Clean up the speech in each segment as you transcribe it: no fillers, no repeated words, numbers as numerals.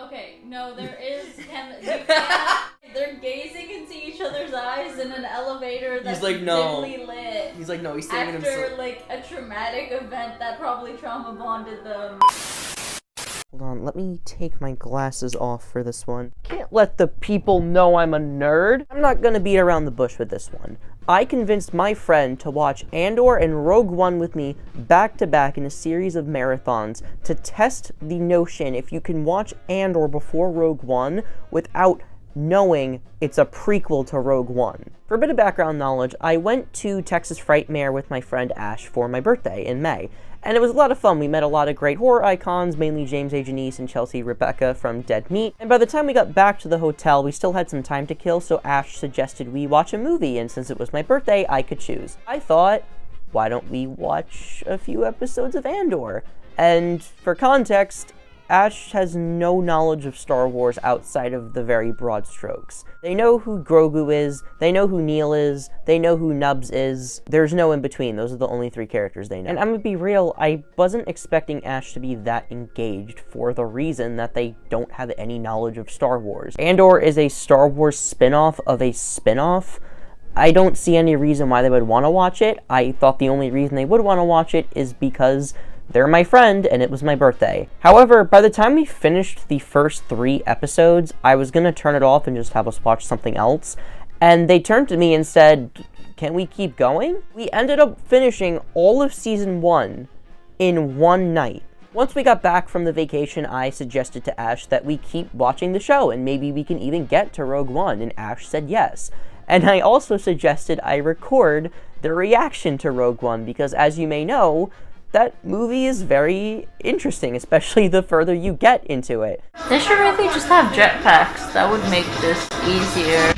Okay, no, there is they're gazing into each other's eyes in an elevator that's dimly lit. He's like, no, he's saving himself. After, like, a traumatic event that probably trauma bonded them. Hold on, let me take my glasses off for this one. Can't let the people know I'm a nerd. I'm not gonna beat around the bush with this one. I convinced my friend to watch Andor and Rogue One with me back to back in a series of marathons to test the notion if you can watch Andor before Rogue One without knowing it's a prequel to Rogue One. For a bit of background knowledge, I went to Texas Frightmare with my friend Ash for my birthday in May, and it was a lot of fun. We met a lot of great horror icons, mainly James A. Janice and Chelsea Rebecca from Dead Meat, and by the time we got back to the hotel, we still had some time to kill, so Ash suggested we watch a movie, and since it was my birthday, I could choose. I thought, why don't we watch a few episodes of Andor? And for context, Ash has no knowledge of Star Wars outside of the very broad strokes. They know who Grogu is, they know who Neil is, they know who Nubs is. There's no in between. Those are the only three characters they know. And I'm gonna be real, I wasn't expecting Ash to be that engaged for the reason that they don't have any knowledge of Star Wars. Andor is a Star Wars spin-off of a spin-off. I don't see any reason why they would want to watch it. I thought the only reason they would want to watch it is because they're my friend, and it was my birthday. However, by the time we finished the first 3 episodes, I was gonna turn it off and just have us watch something else, and they turned to me and said, can we keep going? We ended up finishing all of season 1 in one night. Once we got back from the vacation, I suggested to Ash that we keep watching the show, and maybe we can even get to Rogue One, and Ash said yes. And I also suggested I record the reaction to Rogue One, because as you may know, that movie is very interesting, especially the further you get into it. They should really just have jetpacks. That would make this easier.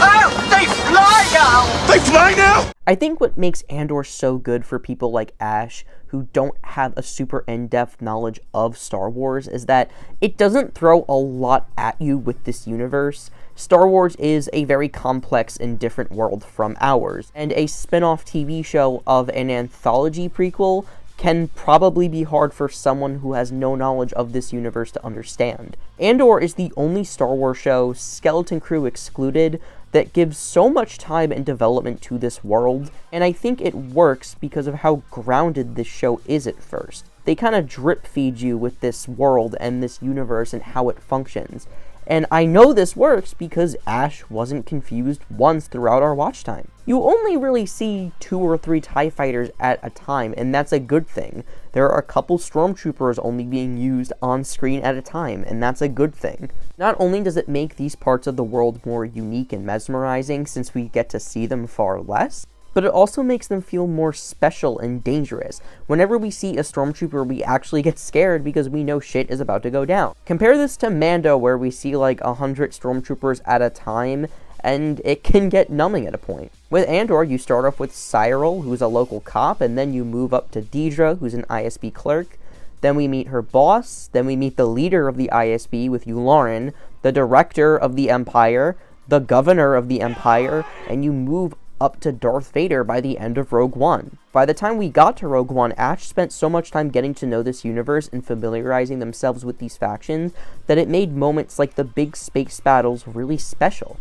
Oh, they fly now! They fly now? I think what makes Andor so good for people like Ash, who don't have a super in-depth knowledge of Star Wars, is that it doesn't throw a lot at you with this universe. Star Wars is a very complex and different world from ours, and a spin-off TV show of an anthology prequel can probably be hard for someone who has no knowledge of this universe to understand. Andor is the only Star Wars show, skeleton crew excluded, that gives so much time and development to this world, and I think it works because of how grounded this show is at first. They kind of drip feed you with this world and this universe and how it functions. And I know this works because Ash wasn't confused once throughout our watch time. You only really see 2 or 3 TIE fighters at a time, and that's a good thing. There are a couple stormtroopers only being used on screen at a time, and that's a good thing. Not only does it make these parts of the world more unique and mesmerizing since we get to see them far less, but it also makes them feel more special and dangerous. Whenever we see a stormtrooper, we actually get scared because we know shit is about to go down. Compare this to Mando, where we see like 100 stormtroopers at a time, and it can get numbing at a point. With Andor, you start off with Cyril, who's a local cop, and then you move up to Deidre, who's an ISB clerk. Then we meet her boss, then we meet the leader of the ISB with Yularen, the director of the Empire, the governor of the Empire, and you move up to Darth Vader by the end of Rogue One. By the time we got to Rogue One, Ash spent so much time getting to know this universe and familiarizing themselves with these factions that it made moments like the big space battles really special.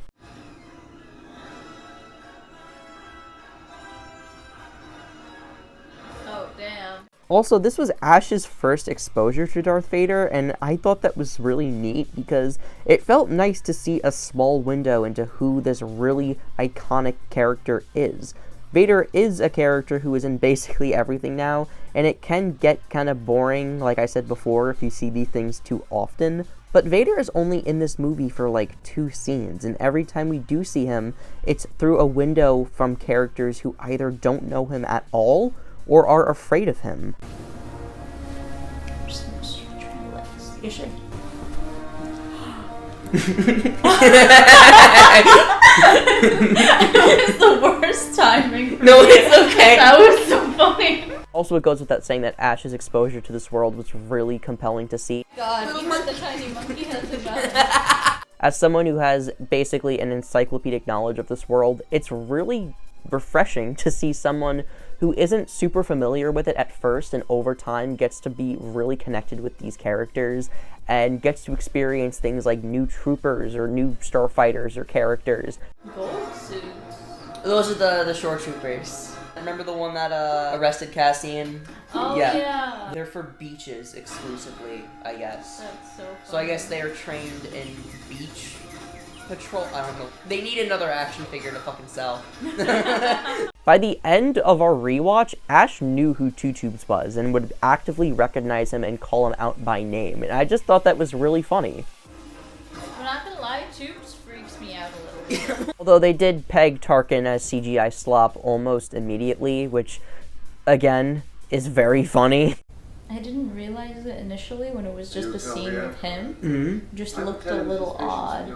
Oh, damn. Also, this was Ash's first exposure to Darth Vader, and I thought that was really neat because it felt nice to see a small window into who this really iconic character is. Vader is a character who is in basically everything now, and it can get kind of boring, like I said before, if you see these things too often. But Vader is only in this movie for like 2 scenes, and every time we do see him, it's through a window from characters who either don't know him at all or are afraid of him. You should. It was the worst timing for No, me. it's okay. That was so funny. Also, it goes without saying that Ash's exposure to this world was really compelling to see. God, he had the tiny monkey heads about it. As someone who has basically an encyclopedic knowledge of this world, it's really refreshing to see someone who isn't super familiar with it at first and over time gets to be really connected with these characters and gets to experience things like new troopers or new starfighters or characters. Gold suits. Those are the shore troopers. Remember the one that arrested Cassian? Oh, yeah. They're for beaches exclusively, I guess. That's so funny. So I guess they are trained in beach patrol. I don't know. They need another action figure to fucking sell. By the end of our rewatch, Ash knew who Two Tubes was and would actively recognize him and call him out by name. And I just thought that was really funny. I'm not gonna lie, Tubes freaks me out a little bit. Although they did peg Tarkin as CGI slop almost immediately, which, again, is very funny. I didn't realize it initially when it was just a scene with him. Mm-hmm. Just looked a little odd.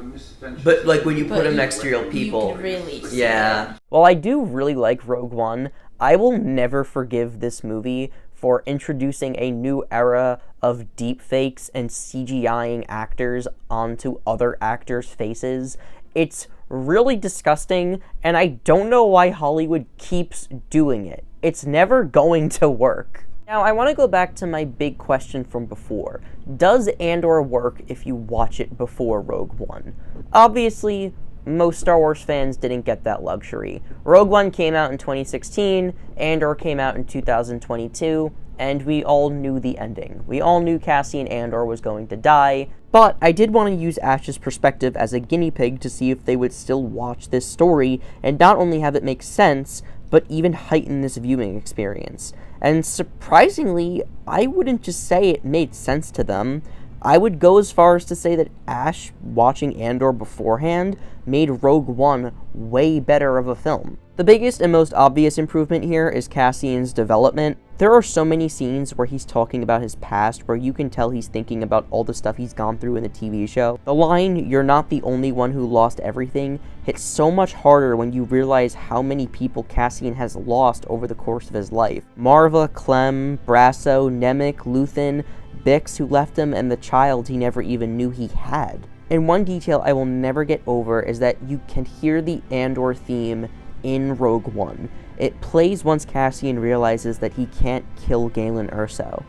But, like, when you put him next to real people. You can really see yeah. it. While I do really like Rogue One, I will never forgive this movie for introducing a new era of deepfakes and CGIing actors onto other actors' faces. It's really disgusting, and I don't know why Hollywood keeps doing it. It's never going to work. Now, I want to go back to my big question from before. Does Andor work if you watch it before Rogue One? Obviously, most Star Wars fans didn't get that luxury. Rogue One came out in 2016, Andor came out in 2022, and we all knew the ending. We all knew Cassian Andor was going to die, but I did want to use Ash's perspective as a guinea pig to see if they would still watch this story and not only have it make sense, but even heighten this viewing experience. And surprisingly, I wouldn't just say it made sense to them. I would go as far as to say that Ash watching Andor beforehand made Rogue One way better of a film. The biggest and most obvious improvement here is Cassian's development. There are so many scenes where he's talking about his past where you can tell he's thinking about all the stuff he's gone through in the TV show. The line, "You're not the only one who lost everything," hits so much harder when you realize how many people Cassian has lost over the course of his life. Marva, Clem, Brasso, Nemec, Luthen, Bix who left him, and the child he never even knew he had. And one detail I will never get over is that you can hear the Andor theme in Rogue One. It plays once Cassian realizes that he can't kill Galen Erso.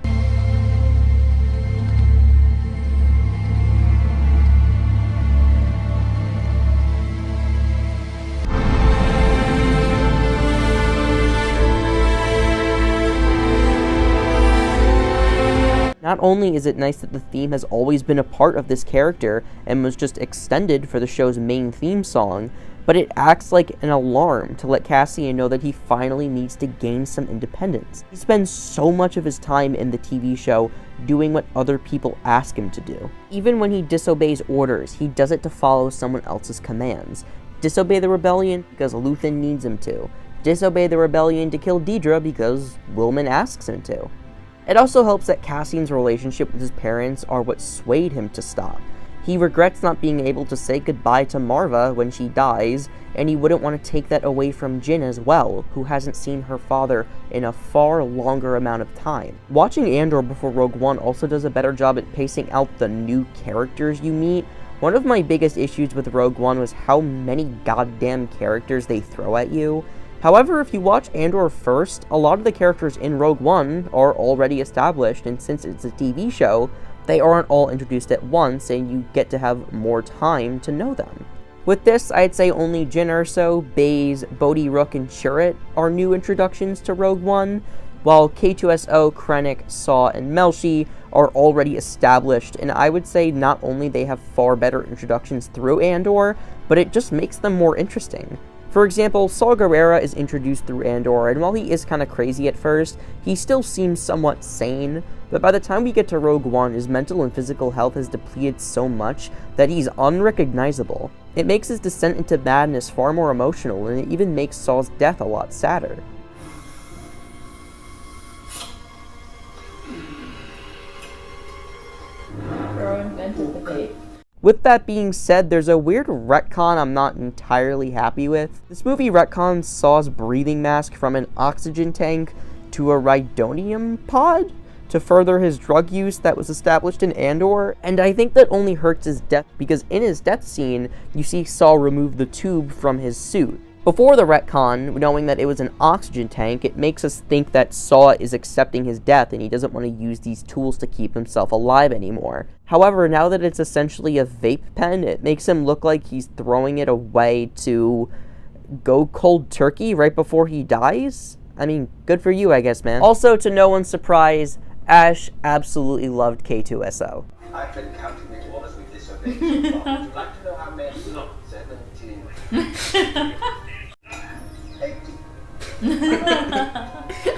Not only is it nice that the theme has always been a part of this character and was just extended for the show's main theme song, but it acts like an alarm to let Cassian know that he finally needs to gain some independence. He spends so much of his time in the TV show doing what other people ask him to do. Even when he disobeys orders, he does it to follow someone else's commands. Disobey the rebellion because Luthen needs him to. Disobey the rebellion to kill Dedra because Willman asks him to. It also helps that Cassian's relationship with his parents are what swayed him to stop. He regrets not being able to say goodbye to Marva when she dies, and he wouldn't want to take that away from Jyn as well, who hasn't seen her father in a far longer amount of time. Watching Andor before Rogue One also does a better job at pacing out the new characters you meet. One of my biggest issues with Rogue One was how many goddamn characters they throw at you. However, if you watch Andor first, a lot of the characters in Rogue One are already established, and since it's a TV show, they aren't all introduced at once, and you get to have more time to know them. With this, I'd say only Jyn Erso, Baze, Bodhi Rook, and Chirrut are new introductions to Rogue One, while K2SO, Krennic, Saw, and Melshi are already established, and I would say not only they have far better introductions through Andor, but it just makes them more interesting. For example, Saw Gerrera is introduced through Andor, and while he is kind of crazy at first, he still seems somewhat sane, but by the time we get to Rogue One, his mental and physical health has depleted so much that he's unrecognizable. It makes his descent into madness far more emotional, and it even makes Saw's death a lot sadder. Bro invented the vape. With that being said, there's a weird retcon I'm not entirely happy with. This movie retcons Saw's breathing mask from an oxygen tank to a rhydonium pod to further his drug use that was established in Andor, and I think that only hurts his death because in his death scene, you see Saw remove the tube from his suit. Before the retcon, knowing that it was an oxygen tank, it makes us think that Saw is accepting his death and he doesn't want to use these tools to keep himself alive anymore. However, now that it's essentially a vape pen, it makes him look like he's throwing it away to go cold turkey right before he dies? I mean, good for you, I guess, man. Also, to no one's surprise, Ash absolutely loved K2SO. I've been counting the orders we've disobeyed so far. Would you like to know how many? 17. 18.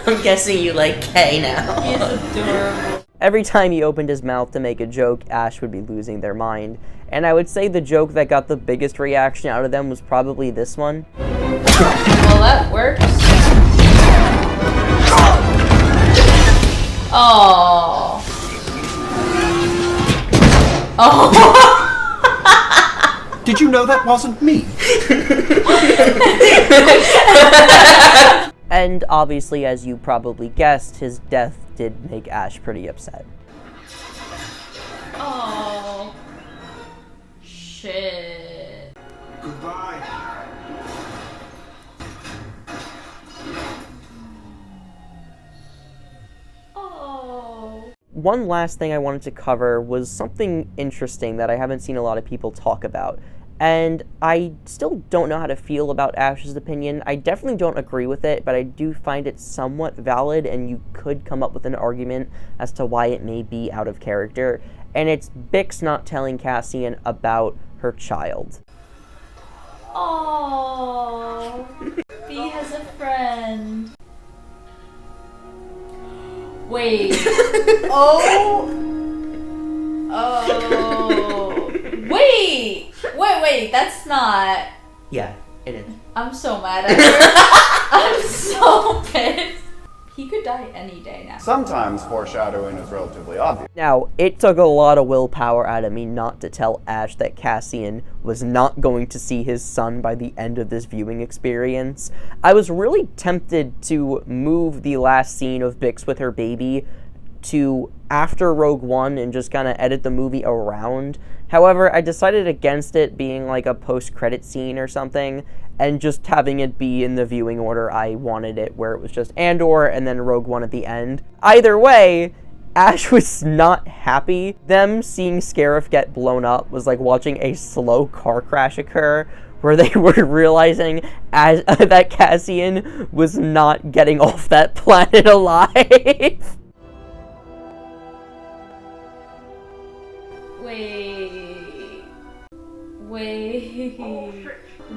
I'm guessing you like K now. He's adorable. Every time he opened his mouth to make a joke, Ash would be losing their mind. And I would say the joke that got the biggest reaction out of them was probably this one. Well, that works. Oh. Oh. Did you know that wasn't me? And obviously, as you probably guessed, his death did make Ash pretty upset. Oh. Shit. Goodbye. Oh. One last thing I wanted to cover was something interesting that I haven't seen a lot of people talk about. And I still don't know how to feel about Ash's opinion. I definitely don't agree with it, but I do find it somewhat valid, and you could come up with an argument as to why it may be out of character. And it's Bix not telling Cassian about her child. Oh. B has a friend. Wait. Oh. Oh. Wait, that's not... Yeah, it is. I'm so mad at her. I'm so pissed. He could die any day now. Sometimes foreshadowing is relatively obvious. Now, it took a lot of willpower out of me not to tell Ash that Cassian was not going to see his son by the end of this viewing experience. I was really tempted to move the last scene of Bix with her baby to after Rogue One and just kind of edit the movie around. However, I decided against it being like a post-credit scene or something, and just having it be in the viewing order I wanted it, where it was just Andor and then Rogue One at the end. Either way, Ash was not happy. Them seeing Scarif get blown up was like watching a slow car crash occur, where they were realizing that Cassian was not getting off that planet alive.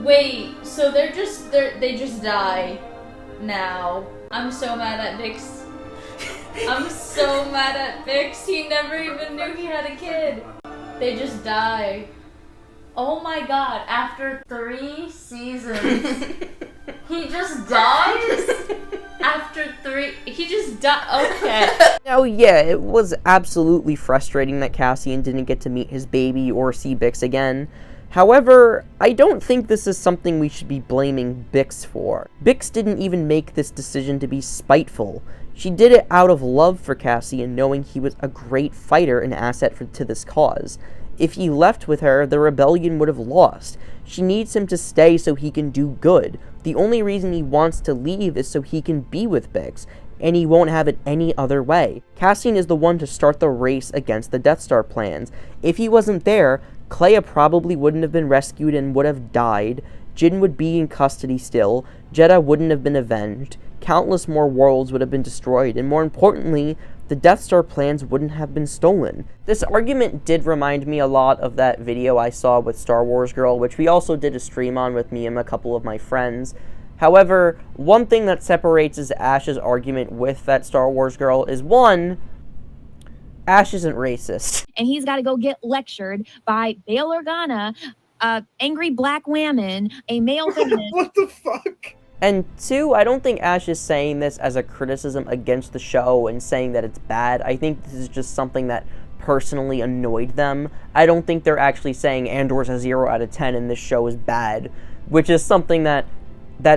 Wait, so they just die now. I'm so mad at Bix. I'm so mad at Bix. He never even knew he had a kid. They just die. Oh my god, after 3 seasons. He just dies? After 3, he just died. Okay. Now, yeah, it was absolutely frustrating that Cassian didn't get to meet his baby or see Bix again. However, I don't think this is something we should be blaming Bix for. Bix didn't even make this decision to be spiteful. She did it out of love for Cassian, knowing he was a great fighter and asset to this cause. If he left with her, the rebellion would have lost. She needs him to stay so he can do good. The only reason he wants to leave is so he can be with Bix, and he won't have it any other way. Cassian is the one to start the race against the Death Star plans. If he wasn't there, Clea probably wouldn't have been rescued and would have died. Jin would be in custody still. Jedha wouldn't have been avenged. Countless more worlds would have been destroyed, and more importantly, the Death Star plans wouldn't have been stolen. This argument did remind me a lot of that video I saw with Star Wars Girl, which we also did a stream on with me and a couple of my friends. However, one thing that separates Ash's argument with that Star Wars Girl is, one, Ash isn't racist. And he's got to go get lectured by Bail Organa, angry black woman, a male feminist. What the fuck? And two, I don't think Ash is saying this as a criticism against the show and saying that it's bad. I think this is just something that personally annoyed them. I don't think they're actually saying Andor's a 0 out of 10 and this show is bad, which is something that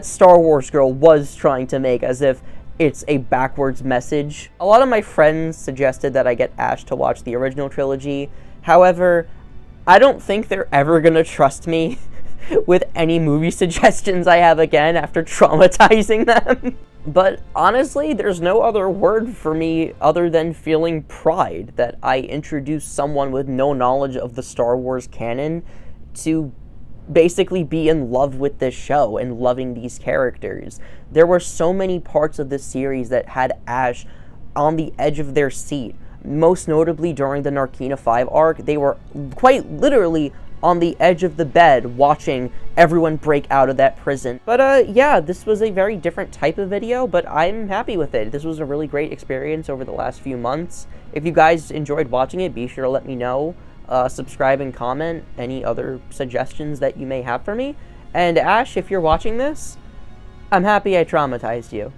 Star Wars Girl was trying to make, as if it's a backwards message. A lot of my friends suggested that I get Ash to watch the original trilogy. However, I don't think they're ever gonna trust me with any movie suggestions I have again after traumatizing them. But honestly, there's no other word for me other than feeling pride that I introduced someone with no knowledge of the Star Wars canon to basically be in love with this show and loving these characters. There were so many parts of this series that had Ash on the edge of their seat. Most notably during the Narkina 5 arc, they were quite literally on the edge of the bed watching everyone break out of that prison. But yeah, this was a very different type of video, but I'm happy with it. This was a really great experience over the last few months. If you guys enjoyed watching it, be sure to let me know. Subscribe and comment any other suggestions that you may have for me. And Ash, if you're watching this, I'm happy I traumatized you.